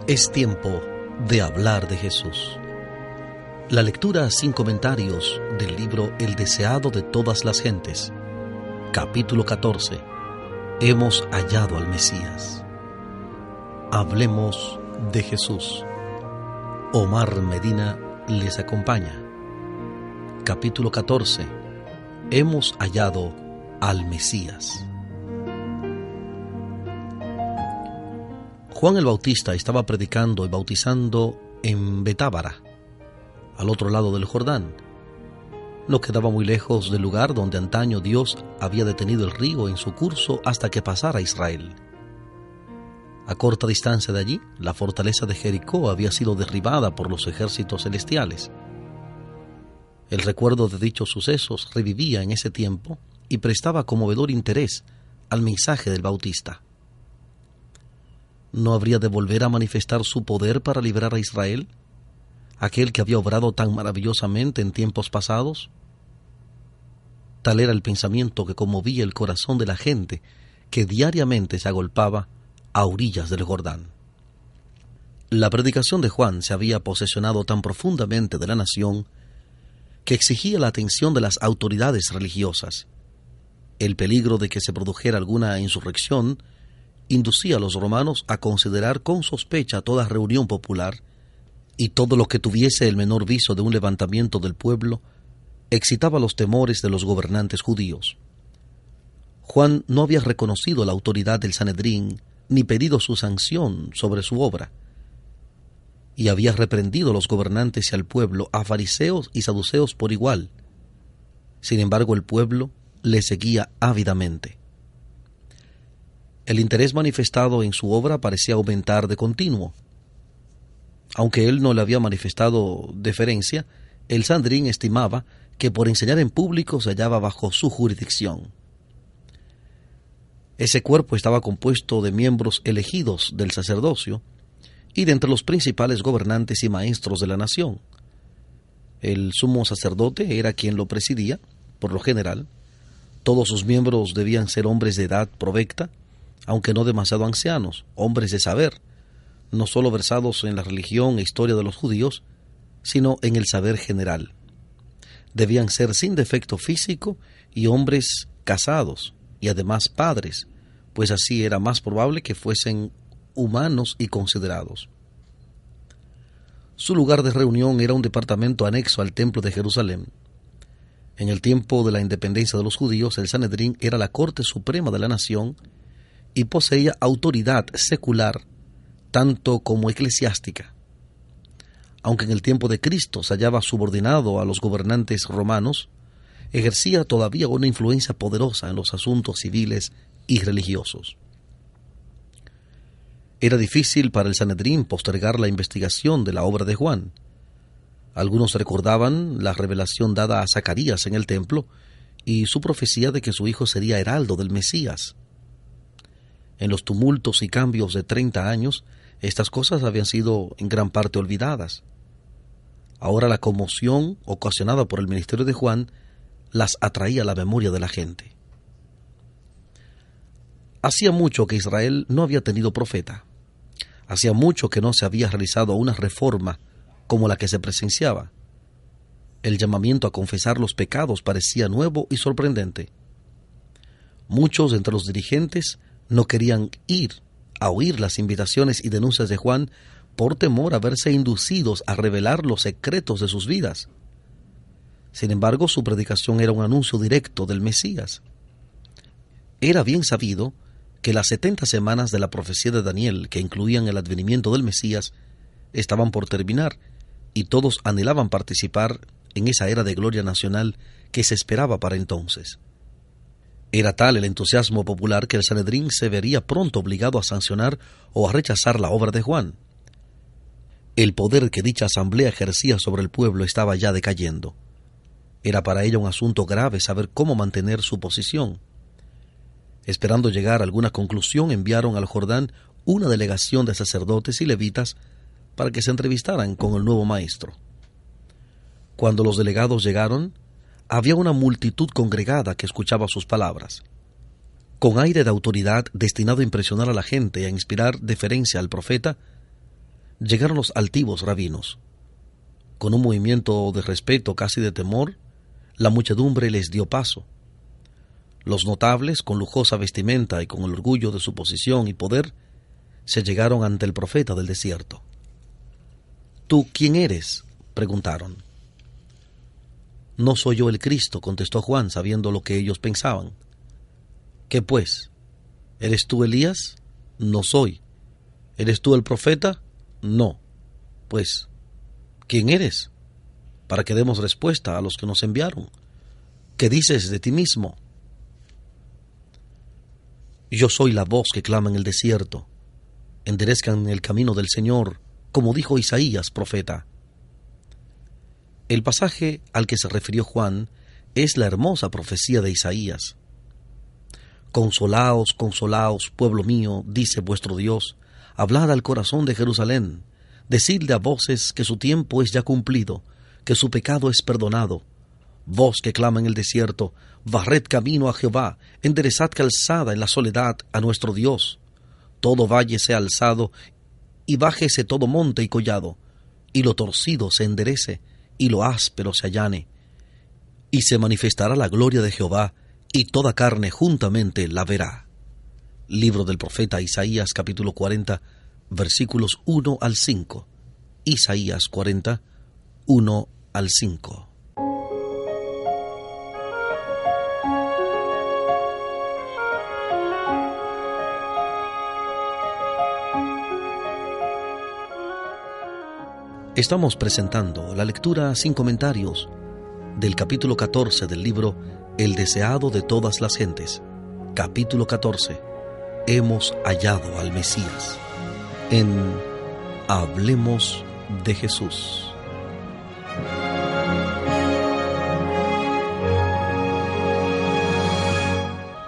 Es tiempo de hablar de Jesús. La lectura sin comentarios del libro El deseado de todas las gentes. Capítulo 14. Hemos hallado al Mesías. Hablemos de Jesús. Omar Medina les acompaña. Capítulo 14. Hemos hallado al Mesías. Juan el Bautista estaba predicando y bautizando en Betábara, al otro lado del Jordán. No quedaba muy lejos del lugar donde antaño Dios había detenido el río en su curso hasta que pasara Israel. A corta distancia de allí, la fortaleza de Jericó había sido derribada por los ejércitos celestiales. El recuerdo de dichos sucesos revivía en ese tiempo y prestaba conmovedor interés al mensaje del Bautista. ¿No habría de volver a manifestar su poder para librar a Israel, aquel que había obrado tan maravillosamente en tiempos pasados? Tal era el pensamiento que conmovía el corazón de la gente que diariamente se agolpaba a orillas del Jordán. La predicación de Juan se había posesionado tan profundamente de la nación que exigía la atención de las autoridades religiosas. El peligro de que se produjera alguna insurrección inducía a los romanos a considerar con sospecha toda reunión popular, y todo lo que tuviese el menor viso de un levantamiento del pueblo excitaba los temores de los gobernantes judíos. Juan no había reconocido la autoridad del Sanedrín ni pedido su sanción sobre su obra, y había reprendido a los gobernantes y al pueblo, a fariseos y saduceos por igual. Sin embargo, el pueblo le seguía ávidamente. El interés manifestado en su obra parecía aumentar de continuo. Aunque él no le había manifestado deferencia, el Sanedrín estimaba que por enseñar en público se hallaba bajo su jurisdicción. Ese cuerpo estaba compuesto de miembros elegidos del sacerdocio y de entre los principales gobernantes y maestros de la nación. El sumo sacerdote era quien lo presidía, por lo general. Todos sus miembros debían ser hombres de edad provecta, aunque no demasiado ancianos, hombres de saber, no solo versados en la religión e historia de los judíos, sino en el saber general. Debían ser sin defecto físico y hombres casados, y además padres, pues así era más probable que fuesen humanos y considerados. Su lugar de reunión era un departamento anexo al templo de Jerusalén. En el tiempo de la independencia de los judíos, el Sanedrín era la corte suprema de la nación y poseía autoridad secular tanto como eclesiástica. Aunque en el tiempo de Cristo se hallaba subordinado a los gobernantes romanos, ejercía todavía una influencia poderosa en los asuntos civiles y religiosos. Era difícil para el Sanedrín postergar la investigación de la obra de Juan. Algunos recordaban la revelación dada a Zacarías en el templo y su profecía de que su hijo sería heraldo del Mesías. En los tumultos y cambios de 30 años, estas cosas habían sido en gran parte olvidadas. Ahora la conmoción ocasionada por el ministerio de Juan las atraía a la memoria de la gente. Hacía mucho que Israel no había tenido profeta. Hacía mucho que no se había realizado una reforma como la que se presenciaba. El llamamiento a confesar los pecados parecía nuevo y sorprendente. Muchos entre los dirigentes no querían ir a oír las invitaciones y denuncias de Juan por temor a verse inducidos a revelar los secretos de sus vidas. Sin embargo, su predicación era un anuncio directo del Mesías. Era bien sabido que las 70 semanas de la profecía de Daniel, que incluían el advenimiento del Mesías, estaban por terminar, y todos anhelaban participar en esa era de gloria nacional que se esperaba para entonces. Era tal el entusiasmo popular que el Sanedrín se vería pronto obligado a sancionar o a rechazar la obra de Juan. El poder que dicha asamblea ejercía sobre el pueblo estaba ya decayendo. Era para ella un asunto grave saber cómo mantener su posición. Esperando llegar a alguna conclusión, enviaron al Jordán una delegación de sacerdotes y levitas para que se entrevistaran con el nuevo maestro. Cuando los delegados llegaron, Había una multitud congregada que escuchaba sus palabras. Con aire de autoridad destinado a impresionar a la gente y a inspirar deferencia al profeta, llegaron los altivos rabinos. Con un movimiento de respeto, casi de temor, la muchedumbre les dio paso. Los notables, con lujosa vestimenta y con el orgullo de su posición y poder, se llegaron ante el profeta del desierto. «¿Tú quién eres?», preguntaron. «No soy yo el Cristo», contestó Juan, sabiendo lo que ellos pensaban. «¿Qué pues? ¿Eres tú Elías?». «No soy». «¿Eres tú el profeta?». «No». «Pues, ¿quién eres?», para que demos respuesta a los que nos enviaron. «¿Qué dices de ti mismo?». «Yo soy la voz que clama en el desierto. Enderezcan el camino del Señor, como dijo Isaías, profeta». El pasaje al que se refirió Juan es la hermosa profecía de Isaías. «Consolaos, consolaos, pueblo mío, dice vuestro Dios, hablad al corazón de Jerusalén, decidle a voces que su tiempo es ya cumplido, que su pecado es perdonado. Voz que clama en el desierto, barred camino a Jehová, enderezad calzada en la soledad a nuestro Dios. Todo valle sea alzado, y bájese todo monte y collado, y lo torcido se enderece, y lo áspero se allane. Y se manifestará la gloria de Jehová, y toda carne juntamente la verá». Libro del profeta Isaías, capítulo 40, versículos 1 al 5. Isaías 40, 1 al 5. Estamos presentando la lectura sin comentarios del capítulo 14 del libro El deseado de todas las gentes. Capítulo 14. Hemos hallado al Mesías. En Hablemos de Jesús.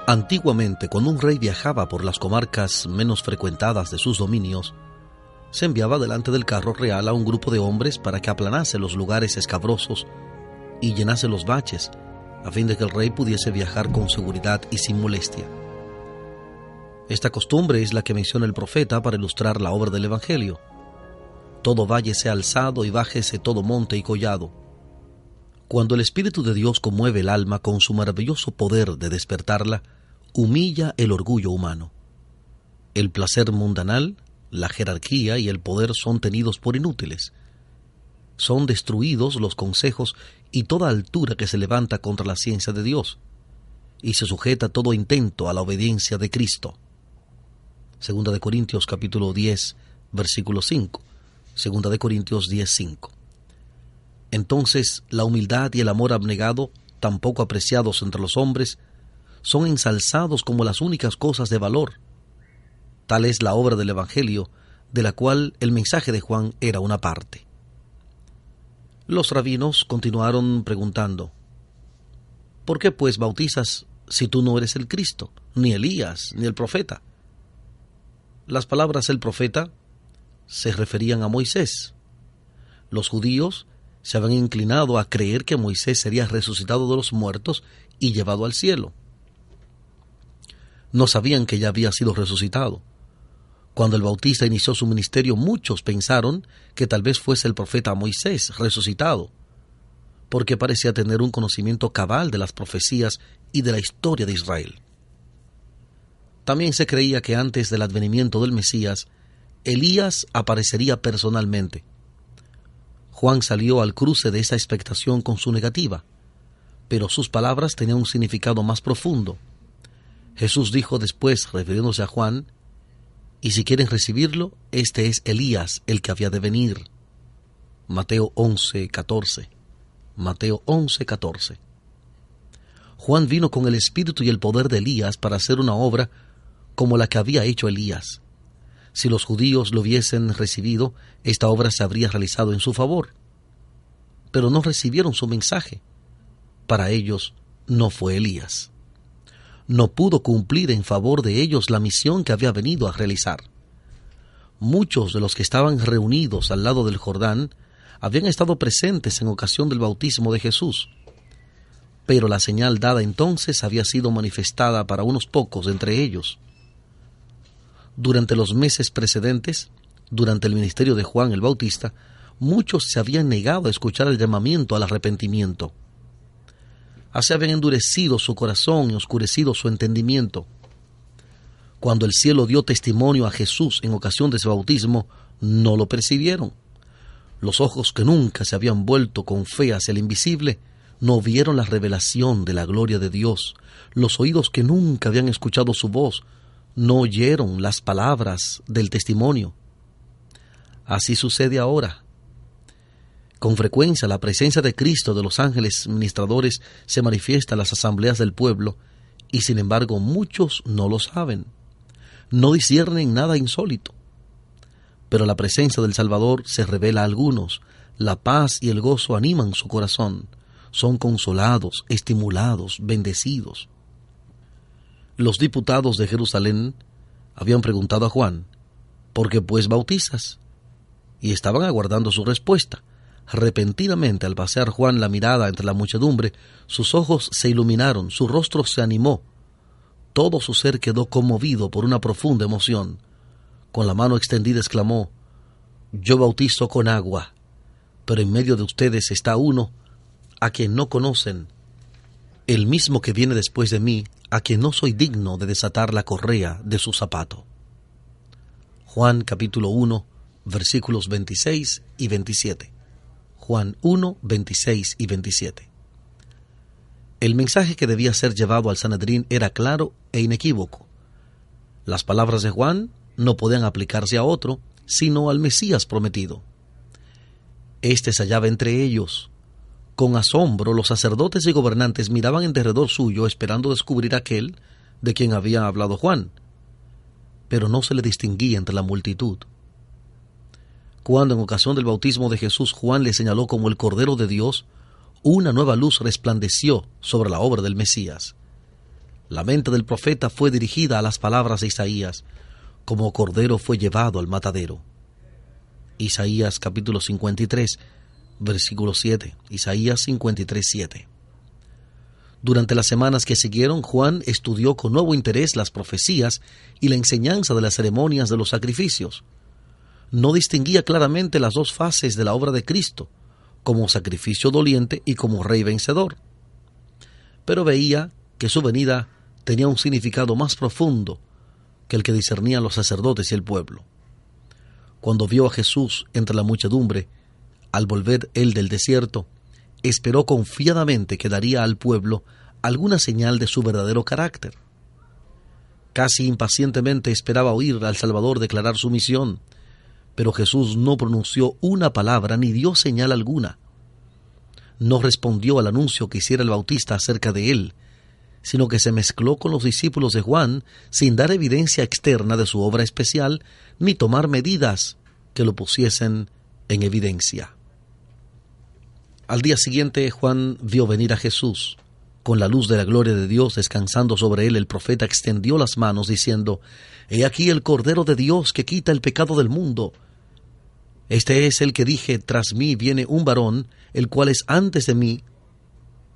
Antiguamente, cuando un rey viajaba por las comarcas menos frecuentadas de sus dominios, se enviaba delante del carro real a un grupo de hombres para que aplanase los lugares escabrosos y llenase los baches, a fin de que el rey pudiese viajar con seguridad y sin molestia. Esta costumbre es la que menciona el profeta para ilustrar la obra del Evangelio. Todo valle sea alzado y bájese todo monte y collado. Cuando el Espíritu de Dios conmueve el alma con su maravilloso poder de despertarla, humilla el orgullo humano. El placer mundanal, la jerarquía y el poder son tenidos por inútiles. Son destruidos los consejos y toda altura que se levanta contra la ciencia de Dios, y se sujeta todo intento a la obediencia de Cristo. Segunda de Corintios capítulo 10, versículo 5. Segunda de Corintios 10, 5. Entonces la humildad y el amor abnegado, tan poco apreciados entre los hombres, son ensalzados como las únicas cosas de valor. Tal es la obra del Evangelio, de la cual el mensaje de Juan era una parte. Los rabinos continuaron preguntando: «¿Por qué pues bautizas si tú no eres el Cristo, ni Elías, ni el profeta?». Las palabras «el profeta» se referían a Moisés. Los judíos se habían inclinado a creer que Moisés sería resucitado de los muertos y llevado al cielo. No sabían que ya había sido resucitado. Cuando el Bautista inició su ministerio, muchos pensaron que tal vez fuese el profeta Moisés resucitado, porque parecía tener un conocimiento cabal de las profecías y de la historia de Israel. También se creía que antes del advenimiento del Mesías, Elías aparecería personalmente. Juan salió al cruce de esa expectación con su negativa, pero sus palabras tenían un significado más profundo. Jesús dijo después, refiriéndose a Juan: «Y si quieren recibirlo, este es Elías, el que había de venir». Mateo 11:14. Mateo 11:14. Juan vino con el espíritu y el poder de Elías para hacer una obra como la que había hecho Elías. Si los judíos lo hubiesen recibido, esta obra se habría realizado en su favor. Pero no recibieron su mensaje. Para ellos no fue Elías. No pudo cumplir en favor de ellos la misión que había venido a realizar. Muchos de los que estaban reunidos al lado del Jordán habían estado presentes en ocasión del bautismo de Jesús. pero la señal dada entonces había sido manifestada para unos pocos entre ellos. Durante los meses precedentes, durante el ministerio de Juan el Bautista, muchos se habían negado a escuchar el llamamiento al arrepentimiento. Así habían endurecido su corazón y oscurecido su entendimiento. Cuando el cielo dio testimonio a Jesús en ocasión de su bautismo, no lo percibieron. Los ojos que nunca se habían vuelto con fe hacia el invisible, no vieron la revelación de la gloria de Dios. Los oídos que nunca habían escuchado su voz, no oyeron las palabras del testimonio. Así sucede ahora. Con frecuencia la presencia de Cristo de los ángeles ministradores se manifiesta en las asambleas del pueblo, y sin embargo muchos no lo saben. No disciernen nada insólito. Pero la presencia del Salvador se revela a algunos. La paz y el gozo animan su corazón. Son consolados, estimulados, bendecidos. Los diputados de Jerusalén habían preguntado a Juan, ¿por qué pues bautizas? Y estaban aguardando su respuesta. Repentinamente, al pasear Juan la mirada entre la muchedumbre, sus ojos se iluminaron, su rostro se animó. Todo su ser quedó conmovido por una profunda emoción. Con la mano extendida exclamó, «Yo bautizo con agua, pero en medio de ustedes está uno a quien no conocen, el mismo que viene después de mí, a quien no soy digno de desatar la correa de su zapato». Juan capítulo 1, versículos 26 y 27. Juan 1, 26 y 27. El mensaje que debía ser llevado al Sanedrín era claro e inequívoco. Las palabras de Juan no podían aplicarse a otro, sino al Mesías prometido. Este se hallaba entre ellos. Con asombro, los sacerdotes y gobernantes miraban en derredor suyo, esperando descubrir aquel de quien había hablado Juan. Pero no se le distinguía entre la multitud. Cuando en ocasión del bautismo de Jesús Juan le señaló como el Cordero de Dios, una nueva luz resplandeció sobre la obra del Mesías. La mente del profeta fue dirigida a las palabras de Isaías, como cordero fue llevado al matadero. Isaías capítulo 53, versículo 7. Isaías 53, 7. Durante las semanas que siguieron, Juan estudió con nuevo interés las profecías y la enseñanza de las ceremonias de los sacrificios. No distinguía claramente las dos fases de la obra de Cristo, como sacrificio doliente y como rey vencedor. Pero veía que su venida tenía un significado más profundo que el que discernían los sacerdotes y el pueblo. Cuando vio a Jesús entre la muchedumbre, al volver él del desierto, esperó confiadamente que daría al pueblo alguna señal de su verdadero carácter. Casi impacientemente esperaba oír al Salvador declarar su misión, pero Jesús no pronunció una palabra ni dio señal alguna. No respondió al anuncio que hiciera el Bautista acerca de él, sino que se mezcló con los discípulos de Juan sin dar evidencia externa de su obra especial ni tomar medidas que lo pusiesen en evidencia. Al día siguiente Juan vio venir a Jesús. Con la luz de la gloria de Dios descansando sobre él, el profeta extendió las manos diciendo, «He aquí el Cordero de Dios que quita el pecado del mundo. Este es el que dije, tras mí viene un varón, el cual es antes de mí,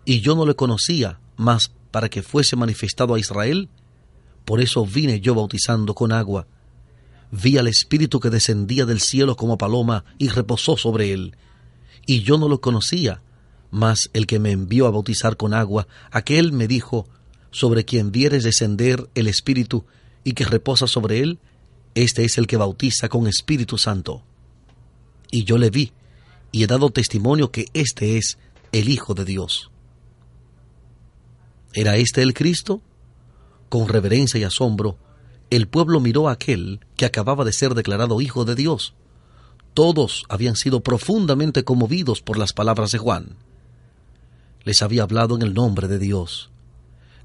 y yo no le conocía, mas para que fuese manifestado a Israel, por eso vine yo bautizando con agua. Vi al Espíritu que descendía del cielo como paloma y reposó sobre él. Y yo no lo conocía, mas el que me envió a bautizar con agua, aquel me dijo, sobre quien vieres descender el Espíritu y que reposa sobre él, este es el que bautiza con Espíritu Santo. Y yo le vi, y he dado testimonio que este es el Hijo de Dios». ¿Era este el Cristo? Con reverencia y asombro, el pueblo miró a aquel que acababa de ser declarado Hijo de Dios. Todos habían sido profundamente conmovidos por las palabras de Juan. Les había hablado en el nombre de Dios.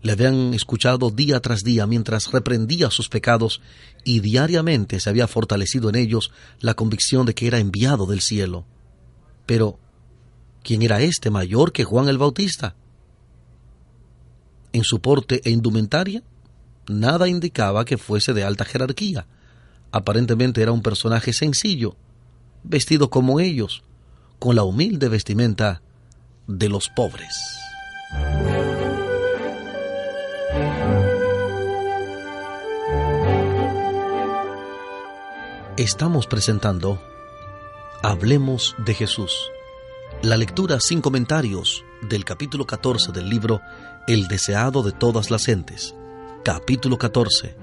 Le habían escuchado día tras día mientras reprendía sus pecados, y diariamente se había fortalecido en ellos la convicción de que era enviado del cielo. Pero, ¿quién era este mayor que Juan el Bautista? En su porte e indumentaria, nada indicaba que fuese de alta jerarquía. Aparentemente era un personaje sencillo, vestido como ellos, con la humilde vestimenta de los pobres. Estamos presentando Hablemos de Jesús, la lectura sin comentarios del capítulo 14 del libro El deseado de todas las gentes. Capítulo 14.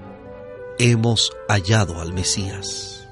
Hemos hallado al Mesías.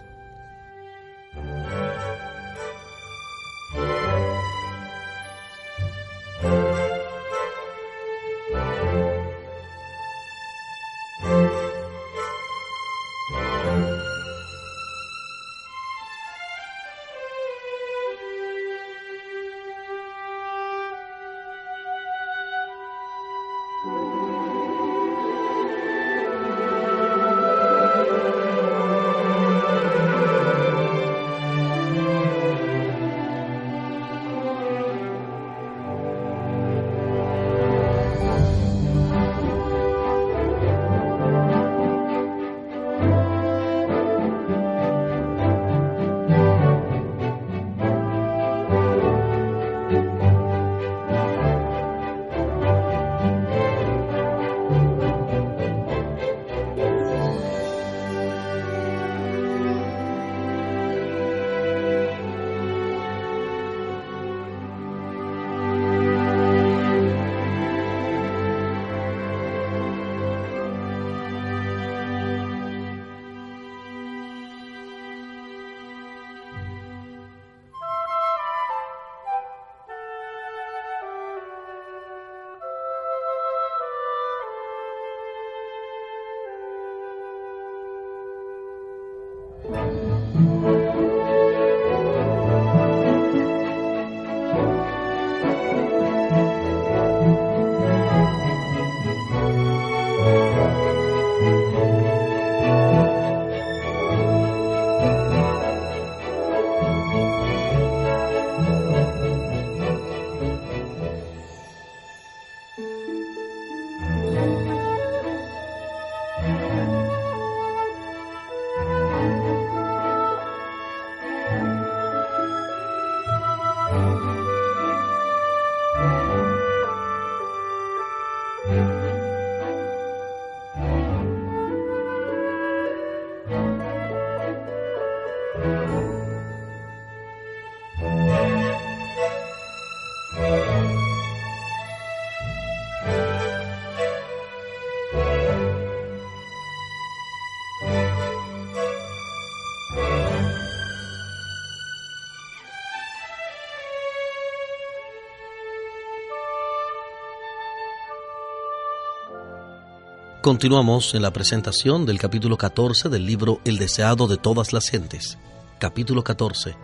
Continuamos en la presentación del capítulo 14 del libro El deseado de todas las gentes. Capítulo 14.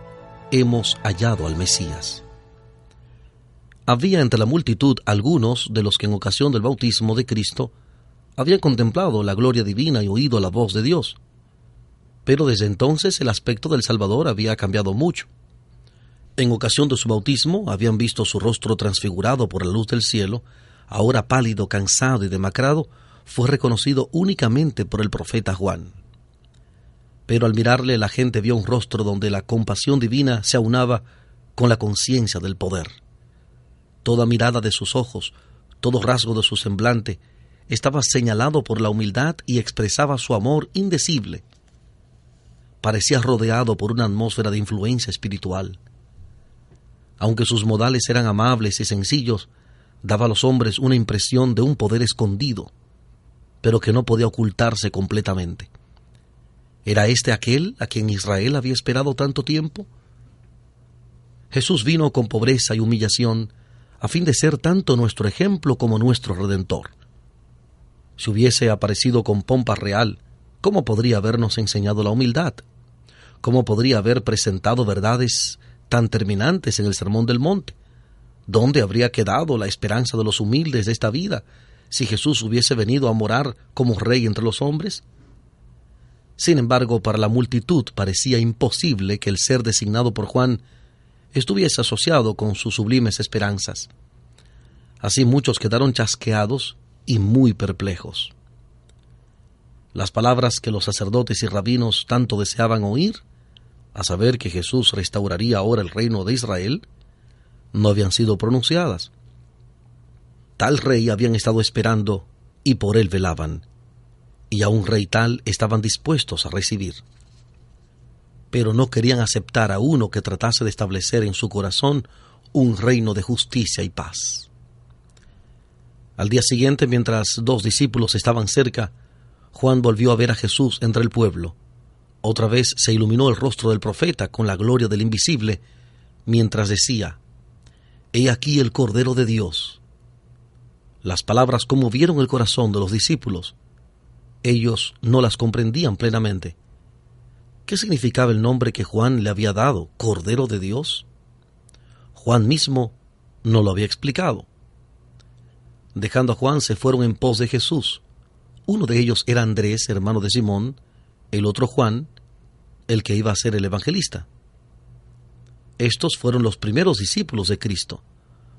Hemos hallado al Mesías. Había entre la multitud algunos de los que en ocasión del bautismo de Cristo habían contemplado la gloria divina y oído la voz de Dios. Pero desde entonces el aspecto del Salvador había cambiado mucho. En ocasión de su bautismo habían visto su rostro transfigurado por la luz del cielo, ahora pálido, cansado y demacrado, fue reconocido únicamente por el profeta Juan. Pero al mirarle la gente vio un rostro donde la compasión divina se aunaba con la conciencia del poder. Toda mirada de sus ojos, todo rasgo de su semblante, estaba señalado por la humildad y expresaba su amor indecible. Parecía rodeado por una atmósfera de influencia espiritual. Aunque sus modales eran amables y sencillos, daba a los hombres una impresión de un poder escondido, pero que no podía ocultarse completamente. ¿Era este aquel a quien Israel había esperado tanto tiempo? Jesús vino con pobreza y humillación a fin de ser tanto nuestro ejemplo como nuestro Redentor. Si hubiese aparecido con pompa real, ¿cómo podría habernos enseñado la humildad? ¿Cómo podría haber presentado verdades tan terminantes en el Sermón del Monte? ¿Dónde habría quedado la esperanza de los humildes de esta vida si Jesús hubiese venido a morar como rey entre los hombres? Sin embargo, para la multitud parecía imposible que el ser designado por Juan estuviese asociado con sus sublimes esperanzas. Así muchos quedaron chasqueados y muy perplejos. Las palabras que los sacerdotes y rabinos tanto deseaban oír, a saber que Jesús restauraría ahora el reino de Israel, no habían sido pronunciadas. Tal rey habían estado esperando y por él velaban, y a un rey tal estaban dispuestos a recibir. pero no querían aceptar a uno que tratase de establecer en su corazón un reino de justicia y paz. Al día siguiente, mientras 2 discípulos estaban cerca, Juan volvió a ver a Jesús entre el pueblo. Otra vez se iluminó el rostro del profeta con la gloria del invisible, mientras decía: «He aquí el Cordero de Dios». Las palabras conmovieron el corazón de los discípulos. Ellos no las comprendían plenamente. ¿Qué significaba el nombre que Juan le había dado, Cordero de Dios? Juan mismo no lo había explicado. Dejando a Juan, se fueron en pos de Jesús. Uno de ellos era Andrés, hermano de Simón, el otro Juan, el que iba a ser el evangelista. Estos fueron los primeros discípulos de Cristo.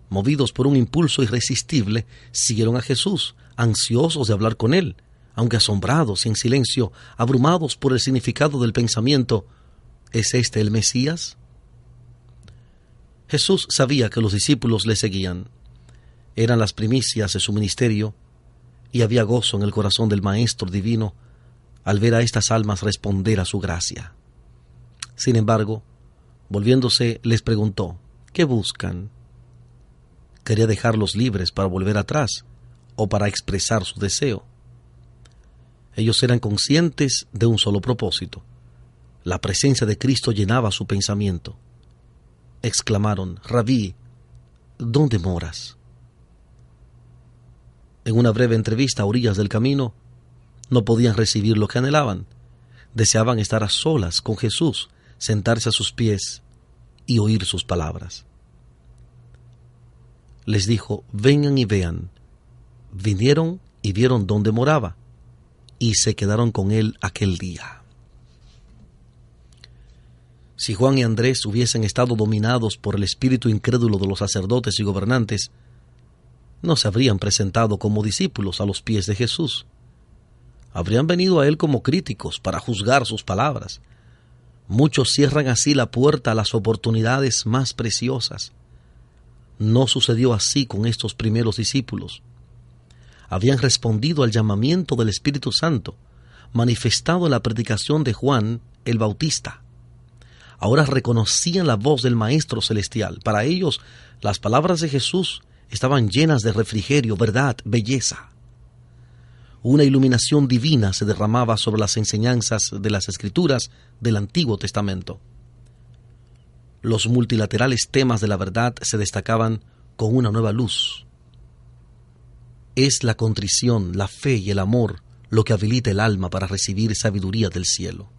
Movidos por un impulso irresistible, siguieron a Jesús, ansiosos de hablar con él, aunque asombrados y en silencio, abrumados por el significado del pensamiento: ¿es este el Mesías? Jesús sabía que los discípulos le seguían. Eran las primicias de su ministerio, y había gozo en el corazón del Maestro Divino al ver a estas almas responder a su gracia. Sin embargo, volviéndose, les preguntó: ¿qué buscan? ¿Quería dejarlos libres para volver atrás o para expresar su deseo? Ellos eran conscientes de un solo propósito. La presencia de Cristo llenaba su pensamiento. Exclamaron: «Rabí, ¿dónde moras?». En una breve entrevista a orillas del camino, no podían recibir lo que anhelaban. Deseaban estar a solas con Jesús, sentarse a sus pies y oír sus palabras. Les dijo: «Vengan y vean». Vinieron y vieron dónde moraba, y se quedaron con él aquel día. Si Juan y Andrés hubiesen estado dominados por el espíritu incrédulo de los sacerdotes y gobernantes, no se habrían presentado como discípulos a los pies de Jesús. Habrían venido a él como críticos para juzgar sus palabras. Muchos cierran así la puerta a las oportunidades más preciosas. No sucedió así con estos primeros discípulos. Habían respondido al llamamiento del Espíritu Santo, manifestado en la predicación de Juan el Bautista. Ahora reconocían la voz del Maestro Celestial. Para ellos, las palabras de Jesús estaban llenas de refrigerio, verdad, belleza. Una iluminación divina se derramaba sobre las enseñanzas de las Escrituras del Antiguo Testamento. Los multilaterales temas de la verdad se destacaban con una nueva luz. Es la contrición, la fe y el amor lo que habilita el alma para recibir sabiduría del cielo.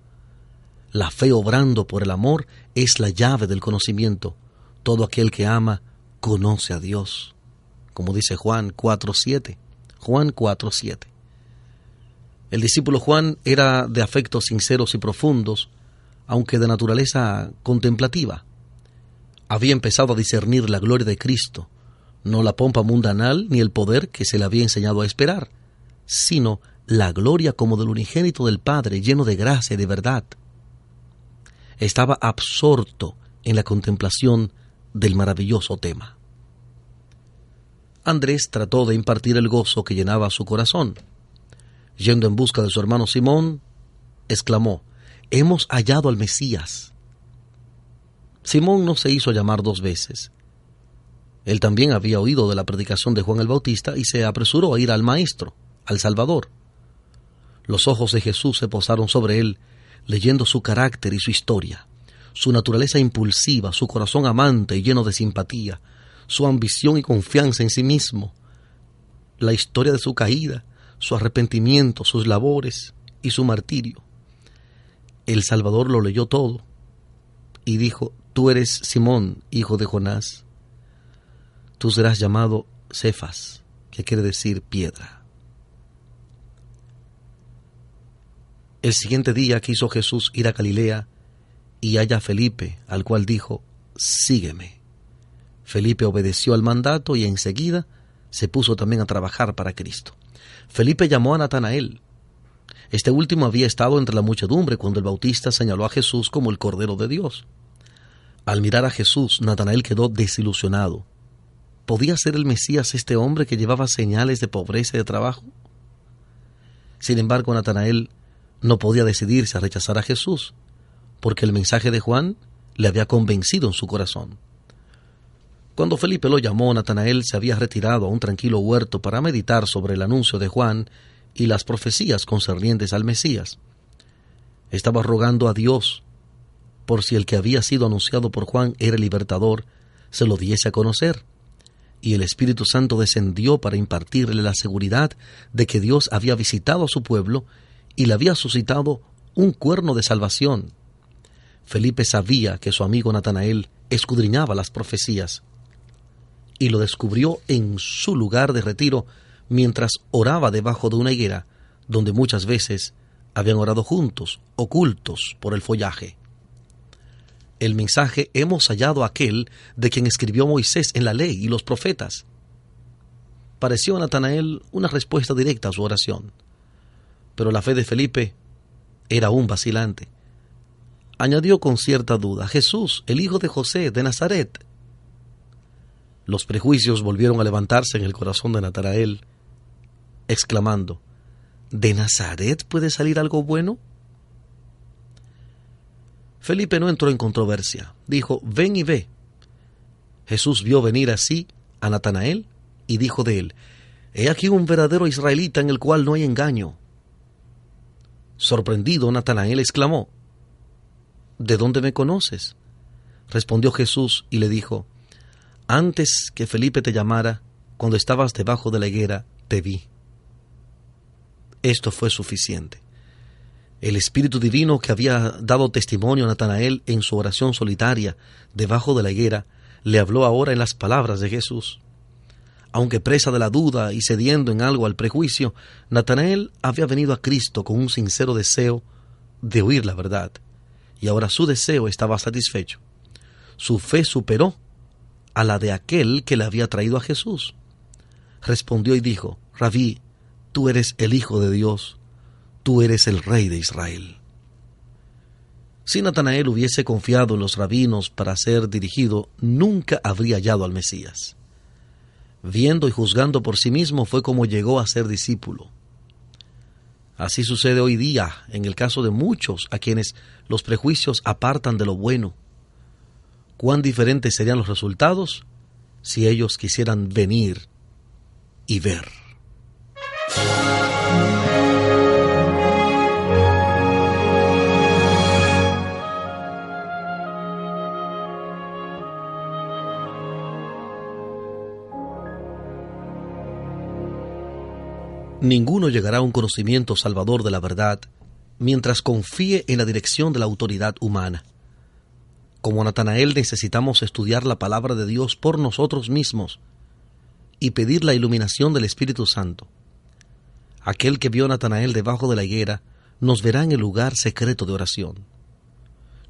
La fe obrando por el amor es la llave del conocimiento. Todo aquel que ama conoce a Dios, como dice Juan 4:7. Juan 4:7. El discípulo Juan era de afectos sinceros y profundos, aunque de naturaleza contemplativa. Había empezado a discernir la gloria de Cristo, no la pompa mundanal ni el poder que se le había enseñado a esperar, sino la gloria como del unigénito del Padre, lleno de gracia y de verdad. Estaba absorto en la contemplación del maravilloso tema. Andrés trató de impartir el gozo que llenaba su corazón. Yendo en busca de su hermano Simón, exclamó: «Hemos hallado al Mesías». Simón no se hizo llamar 2 veces. Él también había oído de la predicación de Juan el Bautista y se apresuró a ir al Maestro, al Salvador. Los ojos de Jesús se posaron sobre él, leyendo su carácter y su historia, su naturaleza impulsiva, su corazón amante y lleno de simpatía, su ambición y confianza en sí mismo, la historia de su caída, su arrepentimiento, sus labores y su martirio. El Salvador lo leyó todo y dijo: «Tú eres Simón, hijo de Jonás. Tú serás llamado Cefas», que quiere decir piedra. El siguiente día quiso Jesús ir a Galilea y halla a Felipe, al cual dijo: «Sígueme». Felipe obedeció al mandato y enseguida se puso también a trabajar para Cristo. Felipe llamó a Natanael. Este último había estado entre la muchedumbre cuando el Bautista señaló a Jesús como el Cordero de Dios. Al mirar a Jesús, Natanael quedó desilusionado. ¿Podía ser el Mesías este hombre que llevaba señales de pobreza y de trabajo? Sin embargo, Natanael no podía decidirse a rechazar a Jesús, porque el mensaje de Juan le había convencido en su corazón. Cuando Felipe lo llamó, Natanael se había retirado a un tranquilo huerto para meditar sobre el anuncio de Juan y las profecías concernientes al Mesías. Estaba rogando a Dios por si el que había sido anunciado por Juan era el libertador, se lo diese a conocer. Y el Espíritu Santo descendió para impartirle la seguridad de que Dios había visitado a su pueblo y le había suscitado un cuerno de salvación. Felipe sabía que su amigo Natanael escudriñaba las profecías y lo descubrió en su lugar de retiro mientras oraba debajo de una higuera donde muchas veces habían orado juntos, ocultos por el follaje. El mensaje: hemos hallado a aquel de quien escribió Moisés en la ley y los profetas, pareció a Natanael una respuesta directa a su oración. Pero la fe de Felipe era aún vacilante. Añadió con cierta duda: Jesús, el hijo de José de Nazaret. Los prejuicios volvieron a levantarse en el corazón de Natanael, exclamando: ¿de Nazaret puede salir algo bueno? Felipe no entró en controversia. Dijo: ven y ve. Jesús vio venir así a Natanael y dijo de él: he aquí un verdadero israelita en el cual no hay engaño. Sorprendido, Natanael exclamó: ¿de dónde me conoces? Respondió Jesús y le dijo: antes que Felipe te llamara, cuando estabas debajo de la higuera, te vi. Esto fue suficiente. El Espíritu Divino que había dado testimonio a Natanael en su oración solitaria debajo de la higuera, le habló ahora en las palabras de Jesús. Aunque presa de la duda y cediendo en algo al prejuicio, Natanael había venido a Cristo con un sincero deseo de oír la verdad, y ahora su deseo estaba satisfecho. Su fe superó a la de aquel que le había traído a Jesús. Respondió y dijo: Rabí, tú eres el Hijo de Dios, tú eres el Rey de Israel. Si Natanael hubiese confiado en los rabinos para ser dirigido, nunca habría hallado al Mesías. Viendo y juzgando por sí mismo fue como llegó a ser discípulo. Así sucede hoy día en el caso de muchos a quienes los prejuicios apartan de lo bueno. ¿Cuán diferentes serían los resultados si ellos quisieran venir y ver? Ninguno llegará a un conocimiento salvador de la verdad mientras confíe en la dirección de la autoridad humana. Como Natanael, necesitamos estudiar la palabra de Dios por nosotros mismos y pedir la iluminación del Espíritu Santo. Aquel que vio a Natanael debajo de la higuera nos verá en el lugar secreto de oración.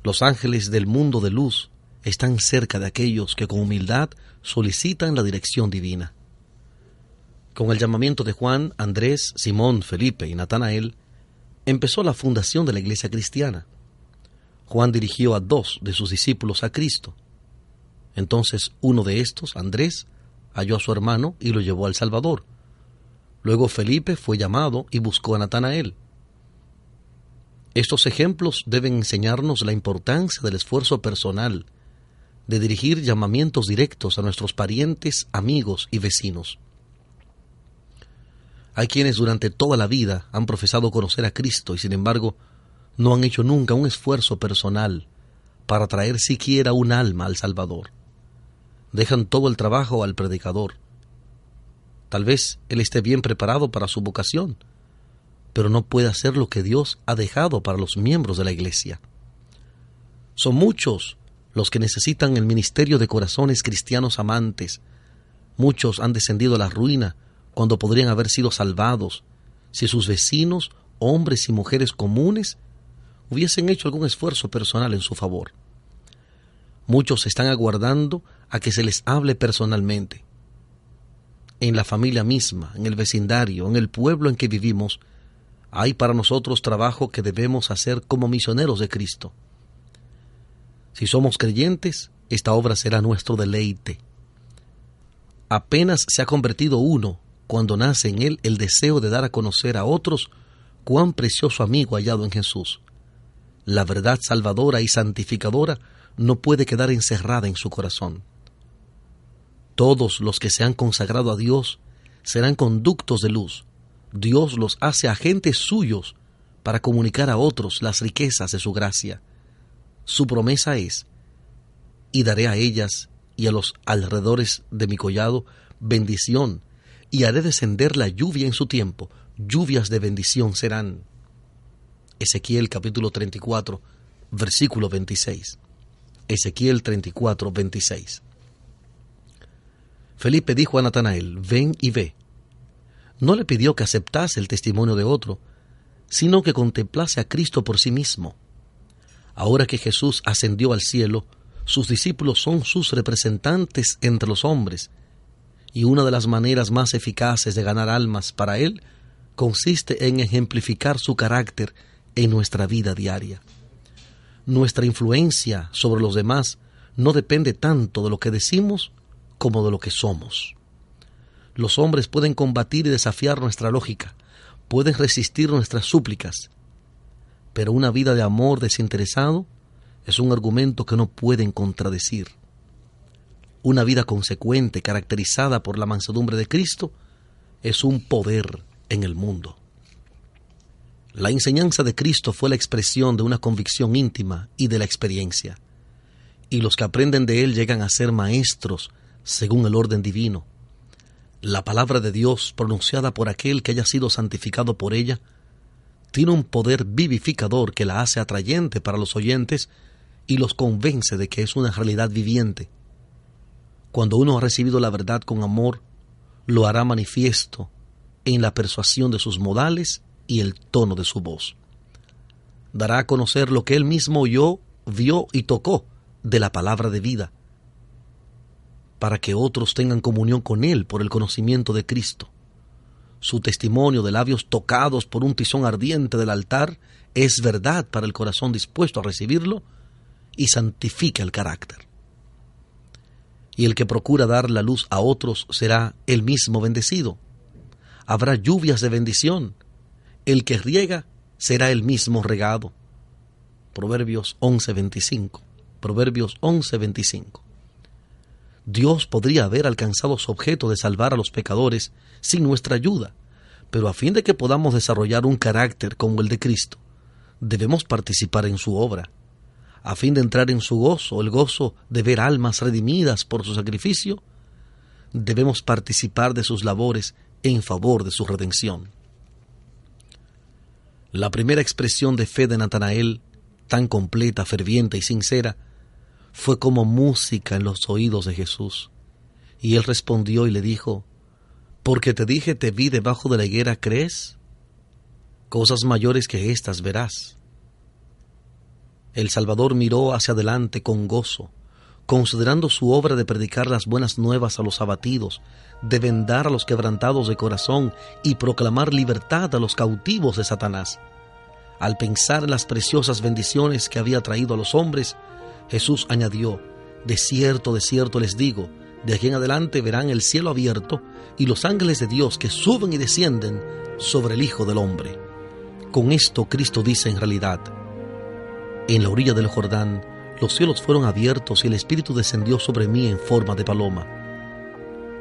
Los ángeles del mundo de luz están cerca de aquellos que con humildad solicitan la dirección divina. Con el llamamiento de Juan, Andrés, Simón, Felipe y Natanael, empezó la fundación de la iglesia cristiana. Juan dirigió a 2 de sus discípulos a Cristo. Entonces uno de estos, Andrés, halló a su hermano y lo llevó al Salvador. Luego Felipe fue llamado y buscó a Natanael. Estos ejemplos deben enseñarnos la importancia del esfuerzo personal, de dirigir llamamientos directos a nuestros parientes, amigos y vecinos. Hay quienes durante toda la vida han profesado conocer a Cristo y sin embargo no han hecho nunca un esfuerzo personal para traer siquiera un alma al Salvador. Dejan todo el trabajo al predicador. Tal vez él esté bien preparado para su vocación, pero no puede hacer lo que Dios ha dejado para los miembros de la iglesia. Son muchos los que necesitan el ministerio de corazones cristianos amantes. Muchos han descendido a la ruina cuando podrían haber sido salvados si sus vecinos, hombres y mujeres comunes, hubiesen hecho algún esfuerzo personal en su favor. Muchos están aguardando a que se les hable personalmente. En la familia misma, en el vecindario, en el pueblo en que vivimos, hay para nosotros trabajo que debemos hacer como misioneros de Cristo. Si somos creyentes, esta obra será nuestro deleite. Apenas se ha convertido uno cuando nace en él el deseo de dar a conocer a otros cuán precioso amigo hallado en Jesús. la verdad salvadora y santificadora no puede quedar encerrada en su corazón. Todos los que se han consagrado a Dios serán conductos de luz. Dios los hace agentes suyos para comunicar a otros las riquezas de su gracia. Su promesa es: y daré a ellas y a los alrededores de mi collado bendición, y haré descender la lluvia en su tiempo, lluvias de bendición serán. Ezequiel capítulo 34, versículo 26. Ezequiel 34, 26. Felipe dijo a Natanael: ven y ve. No le pidió que aceptase el testimonio de otro, sino que contemplase a Cristo por sí mismo. Ahora que Jesús ascendió al cielo, sus discípulos son sus representantes entre los hombres, y una de las maneras más eficaces de ganar almas para Él consiste en ejemplificar su carácter en nuestra vida diaria. Nuestra influencia sobre los demás no depende tanto de lo que decimos como de lo que somos. Los hombres pueden combatir y desafiar nuestra lógica, pueden resistir nuestras súplicas, pero una vida de amor desinteresado es un argumento que no pueden contradecir. Una vida consecuente, caracterizada por la mansedumbre de Cristo, es un poder en el mundo. La enseñanza de Cristo fue la expresión de una convicción íntima y de la experiencia, y los que aprenden de Él llegan a ser maestros según el orden divino. La palabra de Dios, pronunciada por aquel que haya sido santificado por ella, tiene un poder vivificador que la hace atrayente para los oyentes y los convence de que es una realidad viviente. Cuando uno ha recibido la verdad con amor, lo hará manifiesto en la persuasión de sus modales y el tono de su voz. Dará a conocer lo que él mismo oyó, vio y tocó de la palabra de vida, para que otros tengan comunión con él por el conocimiento de Cristo. Su testimonio de labios tocados por un tizón ardiente del altar es verdad para el corazón dispuesto a recibirlo y santifica el carácter. Y el que procura dar la luz a otros será él mismo bendecido. Habrá lluvias de bendición. El que riega será él mismo regado. Proverbios 11:25. Proverbios 11:25. Dios podría haber alcanzado su objeto de salvar a los pecadores sin nuestra ayuda, pero a fin de que podamos desarrollar un carácter como el de Cristo, debemos participar en su obra. A fin de entrar en su gozo, el gozo de ver almas redimidas por su sacrificio, debemos participar de sus labores en favor de su redención. La primera expresión de fe de Natanael, tan completa, ferviente y sincera, fue como música en los oídos de Jesús. Y él respondió y le dijo: porque te dije, te vi debajo de la higuera, ¿crees? Cosas mayores que estas verás. El Salvador miró hacia adelante con gozo, considerando su obra de predicar las buenas nuevas a los abatidos, de vendar a los quebrantados de corazón y proclamar libertad a los cautivos de Satanás. Al pensar en las preciosas bendiciones que había traído a los hombres, Jesús añadió: de cierto les digo, de aquí en adelante verán el cielo abierto y los ángeles de Dios que suben y descienden sobre el Hijo del Hombre. Con esto Cristo dice en realidad: en la orilla del Jordán los cielos fueron abiertos y el Espíritu descendió sobre mí en forma de paloma.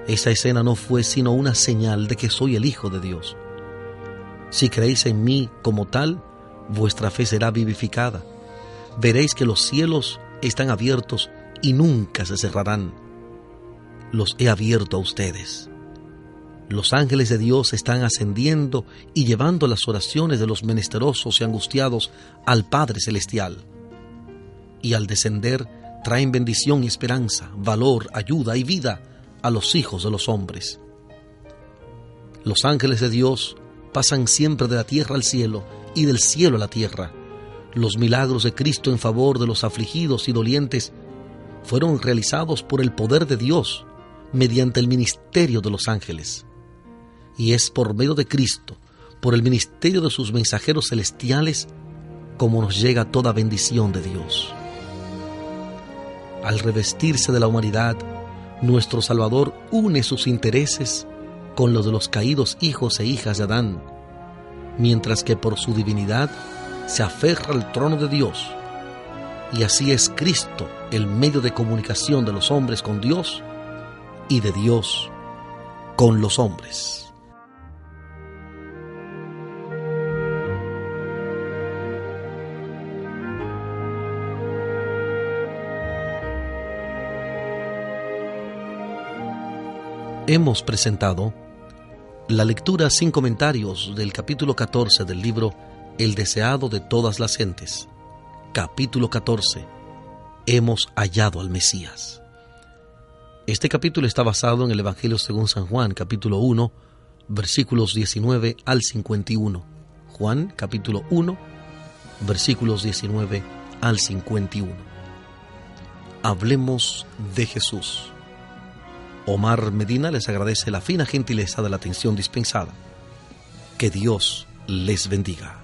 Esa escena no fue sino una señal de que soy el Hijo de Dios. Si creéis en mí como tal, vuestra fe será vivificada. Veréis que los cielos están abiertos y nunca se cerrarán. Los he abierto a ustedes. Los ángeles de Dios están ascendiendo y llevando las oraciones de los menesterosos y angustiados al Padre Celestial. Y al descender traen bendición y esperanza, valor, ayuda y vida a los hijos de los hombres. Los ángeles de Dios pasan siempre de la tierra al cielo y del cielo a la tierra. Los milagros de Cristo en favor de los afligidos y dolientes fueron realizados por el poder de Dios mediante el ministerio de los ángeles. Y es por medio de Cristo, por el ministerio de sus mensajeros celestiales, como nos llega toda bendición de Dios. Al revestirse de la humanidad, nuestro Salvador une sus intereses con los de los caídos hijos e hijas de Adán, mientras que por su divinidad se aferra al trono de Dios, y así es Cristo el medio de comunicación de los hombres con Dios y de Dios con los hombres. Hemos presentado la lectura sin comentarios del capítulo 14 del libro El deseado de todas las gentes. Capítulo 14. Hemos hallado al Mesías. Este capítulo está basado en el Evangelio según San Juan, capítulo 1, versículos 19 al 51. Juan, capítulo 1, versículos 19 al 51. Hablemos de Jesús. Omar Medina les agradece la fina gentileza de la atención dispensada. Que Dios les bendiga.